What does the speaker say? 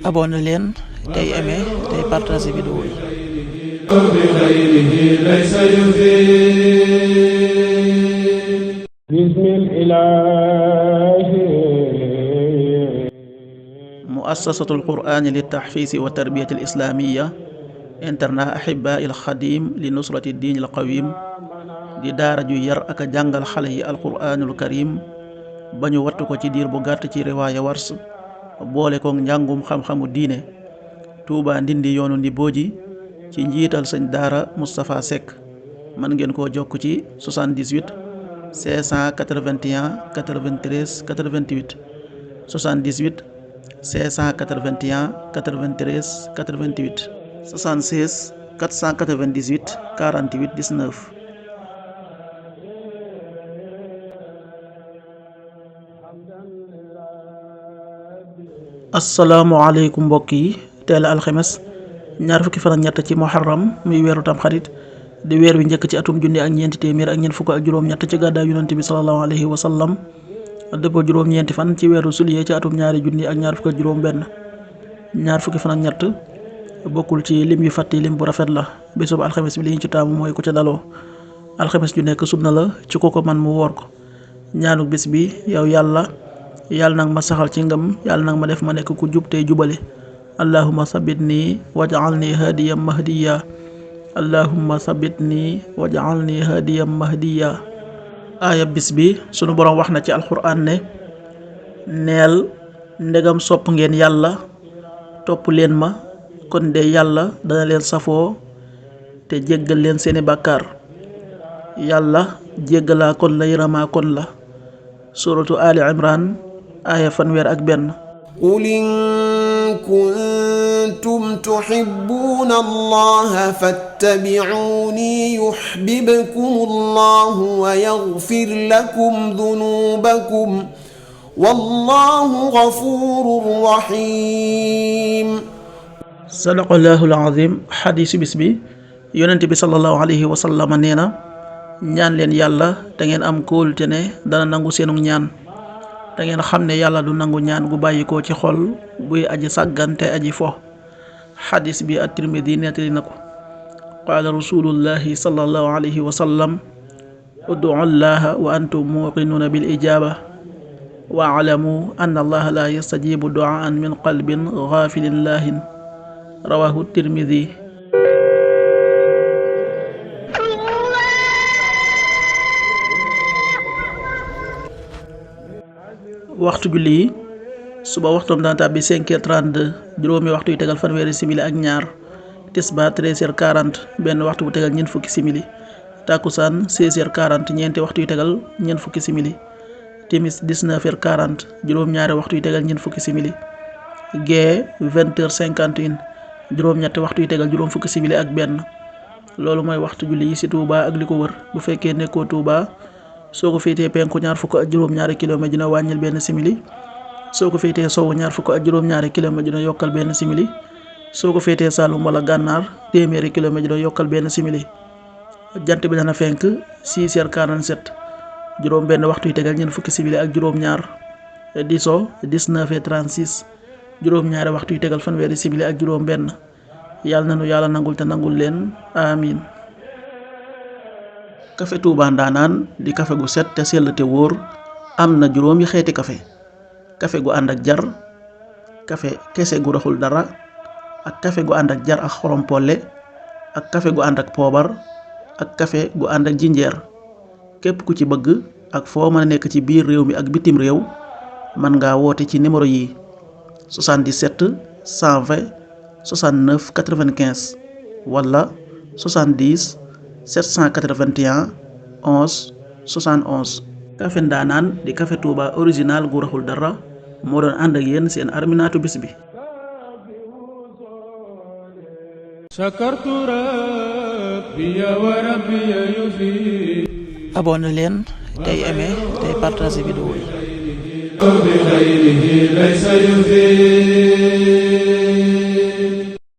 abonné leen tey aimé tey partagé vidéo yi. muassasatul qur'ani li tahfiisi wa tarbiyati al islamiyya internat ahibaa il xadim li nusrati diin al qawim di daara ju yar ak a jàngal xale yi alquraanul karim ba ñu wattu ko ci diir bu gàtt ci riwaaya wars boole ko njàngum xam-xamu diine. Touba Ndindi yoonu Ndibooji ci njiital sëñ daara Moustapha Seck. mën ngeen koo jokk ci 78 581 93 88 78 581 93 88 76 498 48 19. asalaamaaleykum mbokk yi, teel a alxemes ñaar fukki fan ak ñett ci muharram muy weeru tam xarit di weer wi njëkk ci atum junni ak ñeenti téeméer ak ñeent fukk ak juróom-ñett ci gàddaay yonent bi sallallahu alayhi wa sallam dëppoo juróom-ñeenti fan ci weeru suliye ci atum ñaari junni ak ñaar fukk ak juróom-benn. ñaar fukki fan ak ñett bokkul ci lim yu fàtti lim bu rafet la. bésub alxemes bi li ñu ci taamu mooy ku ca daloo. alxemes ju nekk sunna la ci ku ko man mu woor ko. ñaanu bis bi yow yàlla nag ma saxal ci ngëm, yàlla nag ma def ma nekk ku jub tey jubale. allahumma sabitni waj'alni hadiyan mahdiya. allahumma sabitni waj'alni hadiyan mahdiya. aaya bis bi sunu boroom wax na ci alxuraan ne neel ndegam sopp ngeen yàlla topp leen ma kon de yàlla dana leen safoo te jéggal leen seeni bàkkaar. yàlla jéggalaa kon la yërëmaa kon la. suratu ali imran aaya fanweer ak benn. qul in kuntum tuhibbuuna allaha fattabi'uuni yuhbibkumu allahu wa yaghfir lakum dunuubakum wallahu ghafuurun rahiim. sadaqallaahu al-aziim. xadiisu bis bi yonent bi sallallahu alayhi wa sallam nee na ñaan leen yàlla te ngeen am kóolute ne dana nangu seenu ñaan. da ngeen xam ne yàlla du nangu ñaan gu bàyyikoo ci xol buy aji sàggante aji fo. xadis bi at-Tirmidi nettali na ko. qaala rasulullahi sallallahu alayhi wa sallam ud'u llaha wa antum muqinuuna bil ijaaba wa alamu anna allaha la yastajibu du'aan min qalbin gaafilin laahin. rawahu Tirmidi. waxtu julli yi suba waxtoom dana tàbbi 5h32 juróomi waxtu yu tegal fanweeri simili ak ñaar. tisbaar 13h40 benn waxtu bu tegal ñeent fukki simili. takkusaan 16h40 ñeenti waxtu yu tegal ñeent fukki simili. timis 19h40 juróom-ñaari waxtu yu tegal ñeent fukki simili. gee 20h51 juróom-ñetti waxtu yu tegal juróom fukki simili ak benn. loolu mooy waxtu julli yi ci Touba ak li ko wër. bu fekkee nekkoo Touba soo ko féetee penku ñaar fukk ak juróom-ñaari kilomètre dina wàññil benn simili. soo ko féetee sowu ñaar fukk ak juróom-ñaari kilomètre dina yokkal benn simili. soo ko féetee Saalum wala Gànnaar téeméeri kilomètre dina yokkal benn simili. jant bi dana fenk 6h47 juróom benn waxtu yu tegal ñeent fukki simili ak juróom-ñaar. di so 19h36 juróom-ñaari waxtu yu tegal fanweeri simili ak juróom benn. yàlla nanu yàlla nangul te nangul leen amiin. kafe Touba Ndaanaan di kafe gu set te sell te wóor. am na juróomi xeeti kafe gu ànd ak jar, kafe kese gu raxul dara, ak kafe gu ànd ak jar ak xorom polle, ak kafe gu ànd ak poobar, ak kafe gu ànd ak jinjeer. képp ku ci bëgg ak foo mën a nekk ci biir réew mi ak bitim réew mën ngaa woote ci numéro yi 77 120 69 95 wala 70 781 11 71. kafe Ndaanaan di kafe Touba original gu raxul dara moo doon ànd ak yéen seen arminaatu bis bi. abonné leen tey aimé tey partagé vidéo yi.